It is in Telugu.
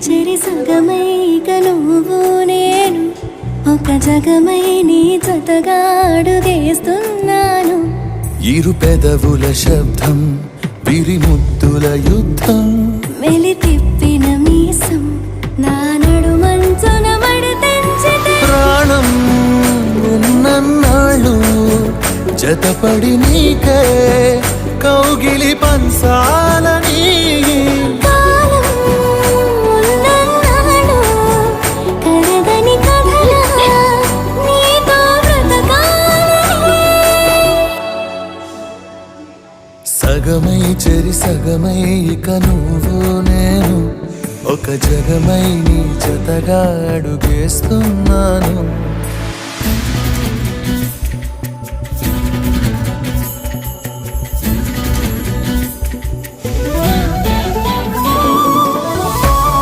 చెరి సగమై ఇక నువ్వు నేను ఒక జగమై నీ జతగా అడుగేస్తున్నాను. ఇరు పెదవుల శబ్దం విరి ముద్దుల యుద్ధం మెలి తిప్పిన మీసం నా నడుమంచున మడతెంచితే ప్రాణం ఉన్నన్నాళ్ళు జతపడి నీకే కౌగిలి పంచాలని కాలం ఉన్నన్నాడు కరగని కథలా నీతో బ్రతకాలని. సగమై చెరి సగమై ఇక నువ్వు నేను ఒక జగమై నీ జతగా అడుగేస్తున్నాను.